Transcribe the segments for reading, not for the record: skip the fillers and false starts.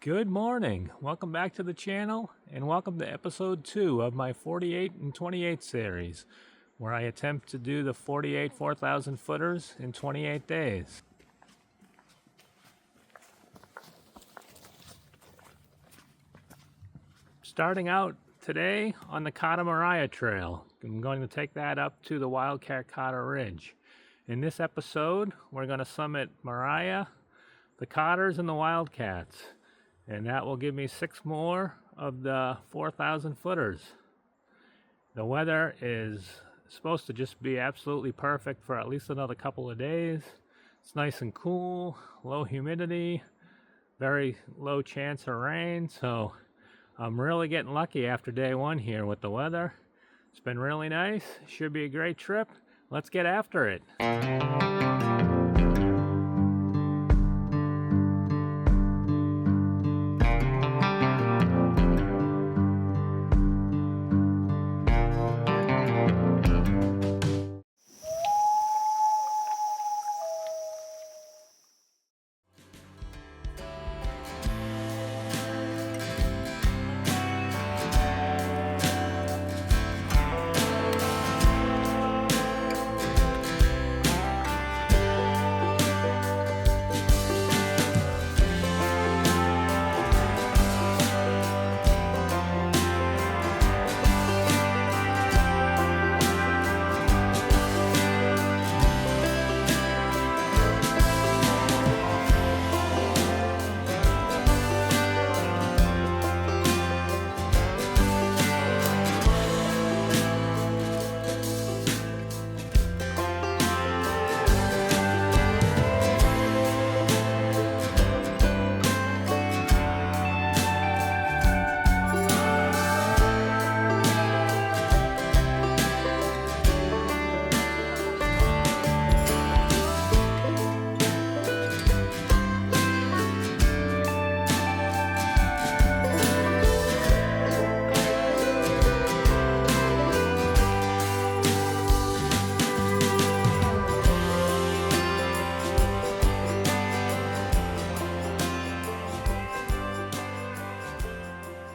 Good morning. Welcome back to the channel and welcome to episode 2 of my 48 and 28 series, where I attempt to do the 48 4,000 footers in 28 days. Starting out today on the Mount Moriah trail. I'm going to take that up to the Wildcat Ridge. In this episode, we're going to summit Moriah, the Cotters, and the Wildcats. And that will give me 6 more of the 4,000 footers. The weather is supposed to just be absolutely perfect for at least another couple of days. It's nice and cool, low humidity, very low chance of rain. So I'm really getting lucky after day 1 here with the weather. It's been really nice. Should be a great trip. Let's get after it.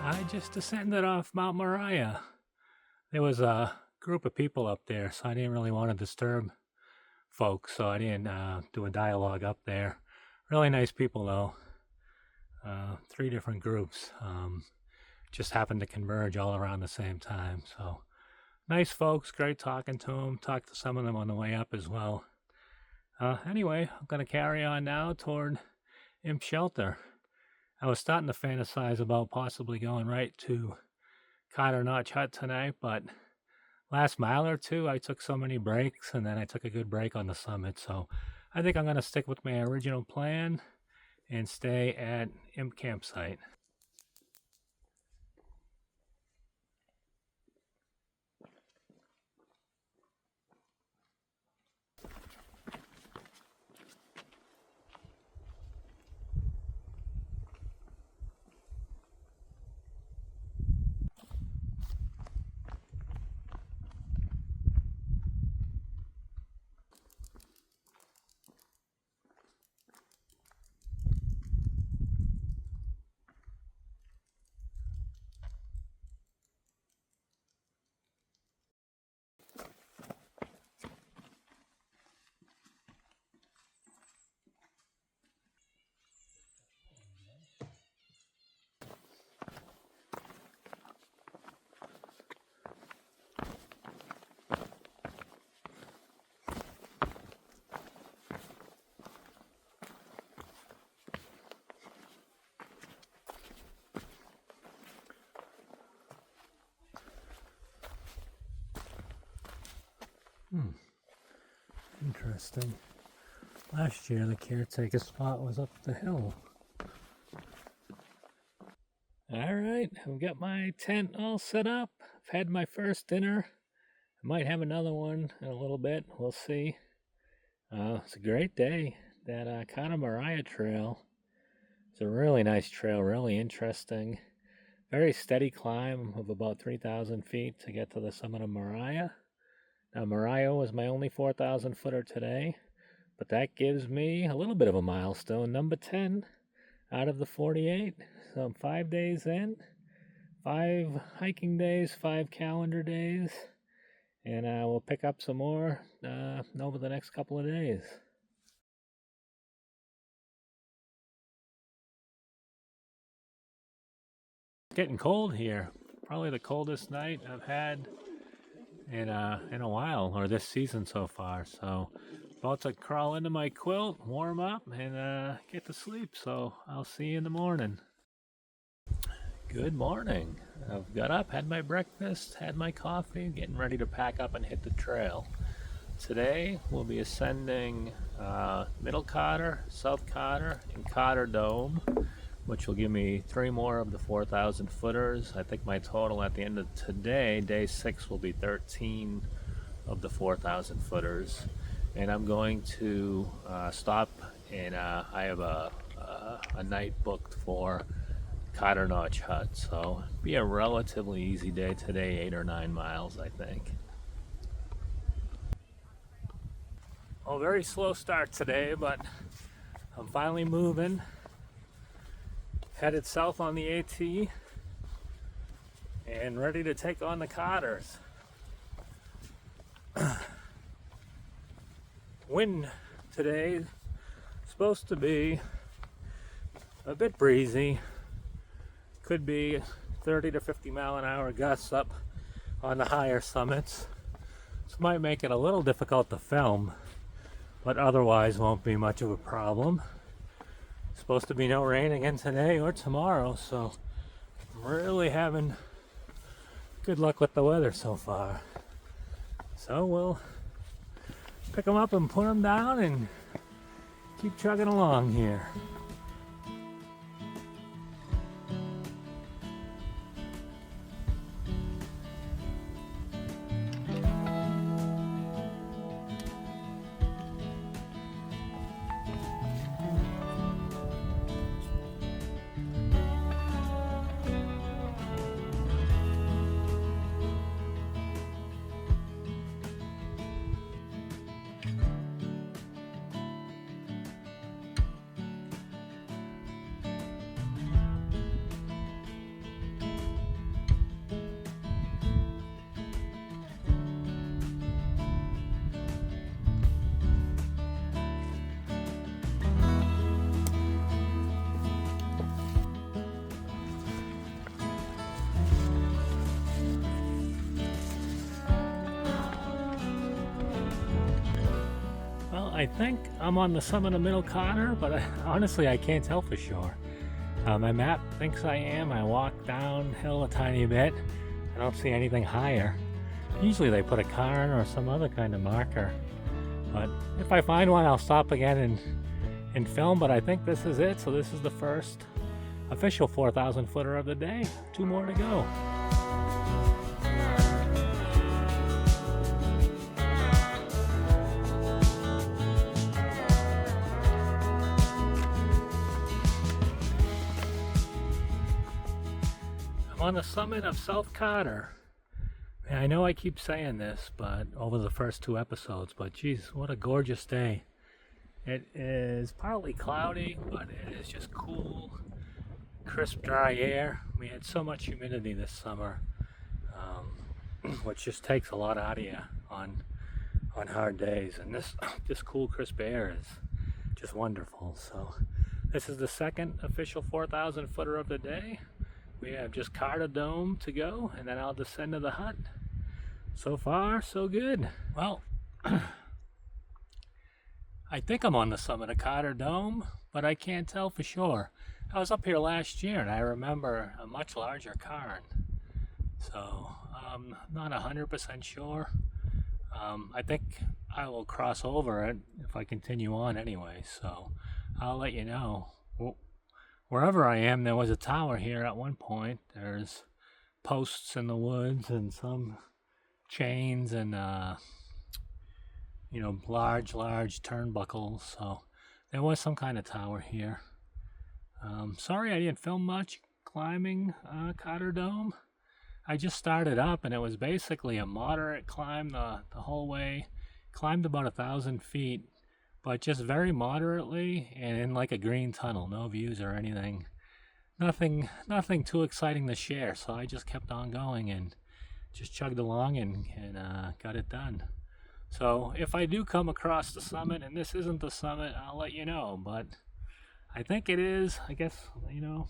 I just descended off Mount Moriah. There was a group of people up there, so I didn't really want to disturb folks, so I didn't do a dialogue up there. Really nice people, though. 3 different groups just happened to converge all around the same time. So nice folks, great talking to them. Talked to some of them on the way up as well. Anyway, I'm going to carry on now toward Imp Shelter. I was starting to fantasize about possibly going right to Cotter Notch Hut tonight, but last mile or two I took so many breaks, and then I took a good break on the summit. So I think I'm going to stick with my original plan and stay at Imp Campsite. Interesting. Last year the caretaker spot was up the hill. Alright, I've got my tent all set up. I've had my first dinner. I might have another one in a little bit. We'll see. It's a great day. That Mount Moriah trail. It's a really nice trail, really interesting. Very steady climb of about 3,000 feet to get to the summit of Moriah. Now, Moriah was my only 4,000 footer today, but that gives me a little bit of a milestone, number 10 out of the 48. So I'm 5 days in, 5 hiking days, 5 calendar days, and we'll pick up some more over the next couple of days. It's getting cold here. Probably the coldest night I've had in a while, or this season so far. So about to crawl into my quilt, warm up, and get to sleep. So I'll see you in the morning. Good morning. I've got up, had my breakfast, had my coffee, getting ready to pack up and hit the trail. Today we'll be ascending Middle Cotter, South Cotter, and Cotter Dome, which will give me 3 more of the 4,000 footers. I think my total at the end of today, day 6, will be 13 of the 4,000 footers. And I'm going to stop, and I have a night booked for Cotter Notch Hut, so it'll be a relatively easy day today, 8 or 9 miles, I think. Well, very slow start today, but I'm finally moving. Headed south on the AT and ready to take on the Cotters. Wind today supposed to be a bit breezy. Could be 30 to 50 mile an hour gusts up on the higher summits. This might make it a little difficult to film, but otherwise won't be much of a problem. Supposed to be no rain again today or tomorrow, so I'm really having good luck with the weather so far. So we'll pick them up and put them down and keep chugging along here. I think I'm on the summit of Middle Cotter, but honestly I can't tell for sure. My map thinks I am. I walked downhill a tiny bit. I don't see anything higher. Usually they put a cairn or some other kind of marker, but if I find one I'll stop again and film, but I think this is it. So this is the first official 4,000 footer of the day. 2 more to go. On the summit of South Cotter. I know I keep saying this, but over the first 2 episodes, but geez, what a gorgeous day. It is partly cloudy, but it is just cool, crisp, dry air. We had so much humidity this summer, which just takes a lot out of you on hard days. And this cool, crisp air is just wonderful. So this is the second official 4,000 footer of the day. We have just Cotter Dome to go, and then I'll descend to the hut. So far, so good. Well, I think I'm on the summit of Cotter Dome, but I can't tell for sure. I was up here last year, and I remember a much larger cairn. So I'm not 100% sure. I think I will cross over it if I continue on anyway, so I'll let you know. Wherever I am, there was a tower here at one point. There's posts in the woods and some chains and, large turnbuckles. So there was some kind of tower here. Sorry I didn't film much climbing Cotter Dome. I just started up, and it was basically a moderate climb the whole way. Climbed about 1,000 feet. But just very moderately and in like a green tunnel, no views or anything nothing too exciting to share. So I just kept on going and just chugged along and got it done. So if I do come across the summit and this isn't the summit, I'll let you know. But I think it is. I guess,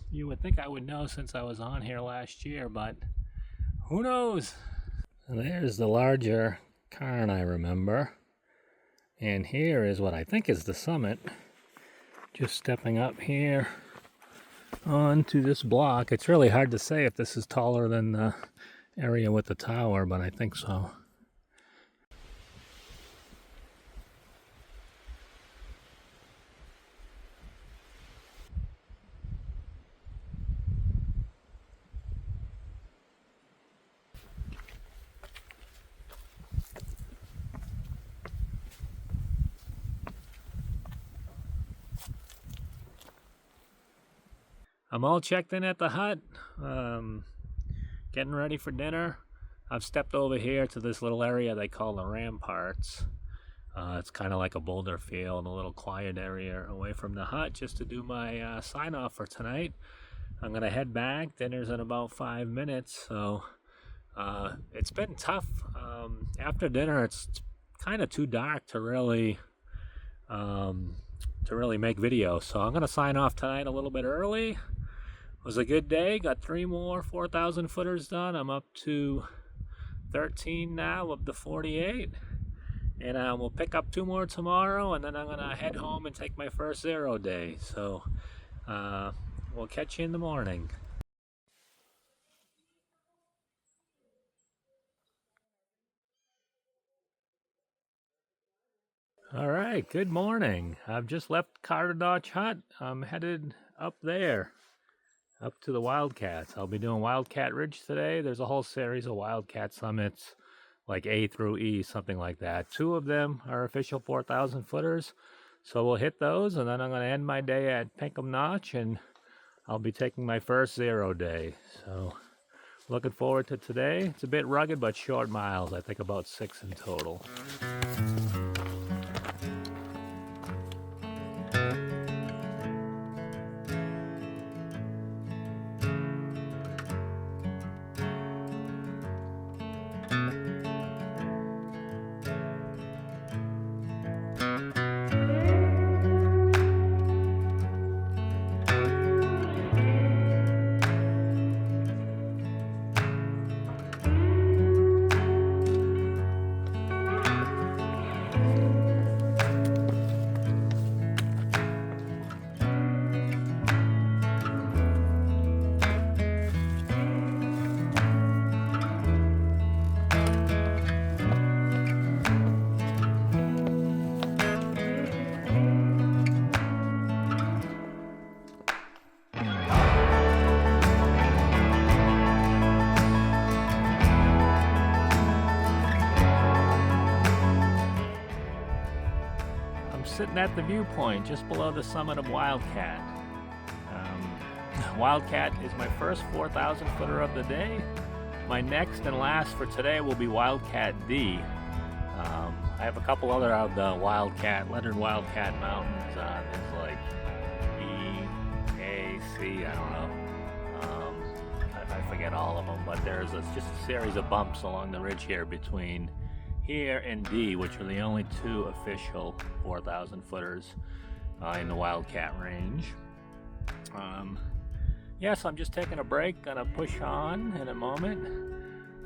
you would think I would know since I was on here last year, but who knows? There's the larger cairn I remember. And here is what I think is the summit. Just stepping up here onto this block. It's really hard to say if this is taller than the area with the tower, but I think so. I'm all checked in at the hut, getting ready for dinner. I've stepped over here to this little area they call the ramparts. It's kind of like a boulder field, a little quiet area away from the hut just to do my sign off for tonight. I'm going to head back. Dinner's in about 5 minutes, so it's been tough. After dinner, it's kind of too dark to really make videos, so I'm going to sign off tonight a little bit early. It was a good day. Got 3 more 4,000 footers done. I'm up to 13 now of the 48. And we'll pick up 2 more tomorrow, and then I'm going to head home and take my first 0 day. So we'll catch you in the morning. All right, good morning. I've just left Carter Notch Hut. I'm headed up there, up to the Wildcats. I'll be doing Wildcat Ridge today. There's a whole series of Wildcat summits, like A through E, something like that. 2 of them are official 4,000 footers. So we'll hit those, and then I'm going to end my day at Pinkham Notch, and I'll be taking my first 0 day. So looking forward to today. It's a bit rugged, but short miles. I think about 6 in total. Sitting at the viewpoint just below the summit of Wildcat. Wildcat is my first 4,000 footer of the day. My next and last for today will be Wildcat D. I have a couple other of the lettered Wildcat mountains. There's like E, A, C, I don't know. I forget all of them, but there's just a series of bumps along the ridge here between here and D, which are the only 2 official 4,000 footers in the Wildcat range. Yes, I'm just taking a break, gonna push on in a moment.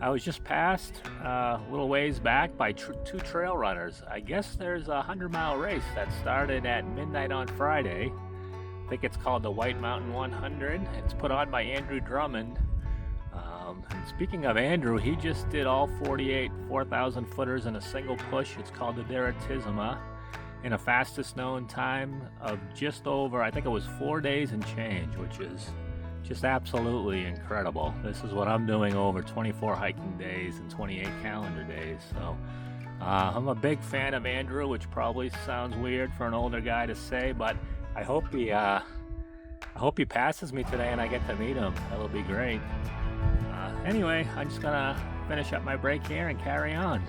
I was just passed a little ways back by 2 trail runners. I guess there's a 100-mile race that started at midnight on Friday. I think it's called the White Mountain 100. It's put on by Andrew Drummond. And speaking of Andrew, he just did all 48 4,000 footers in a single push. It's called the Deratissima, in a fastest known time of just over, I think it was 4 days and change, which is just absolutely incredible. This is what I'm doing over 24 hiking days and 28 calendar days. So I'm a big fan of Andrew, which probably sounds weird for an older guy to say, but I hope he passes me today and I get to meet him. That'll be great. Anyway, I'm just gonna finish up my break here and carry on.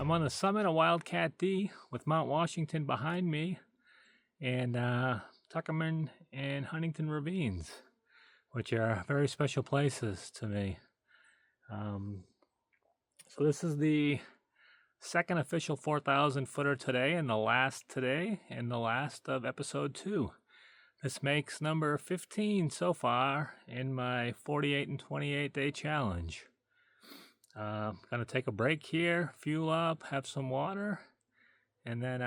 I'm on the summit of Wildcat D with Mount Washington behind me and Tuckerman and Huntington Ravines, which are very special places to me. So this is the second official 4,000 footer today and the last of episode 2. This makes number 15 so far in my 48 and 28 day challenge. Gonna take a break here, fuel up, have some water, and then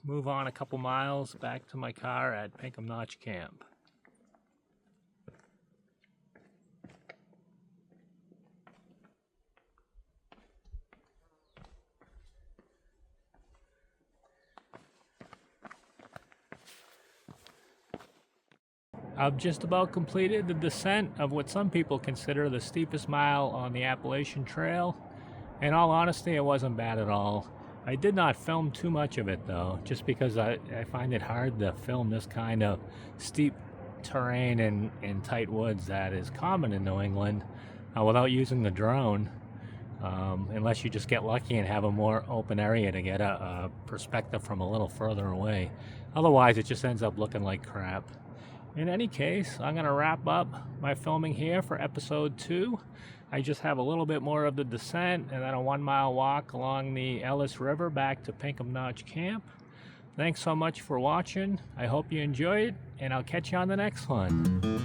move on a couple miles back to my car at Pinkham Notch Camp. I've just about completed the descent of what some people consider the steepest mile on the Appalachian Trail. In all honesty, it wasn't bad at all. I did not film too much of it though, just because I find it hard to film this kind of steep terrain in tight woods that is common in New England without using the drone, unless you just get lucky and have a more open area to get a perspective from a little further away. Otherwise, it just ends up looking like crap. In any case, I'm going to wrap up my filming here for episode 2. I just have a little bit more of the descent and then a 1 mile walk along the Ellis River back to Pinkham Notch Camp. Thanks so much for watching. I hope you enjoyed, and I'll catch you on the next one.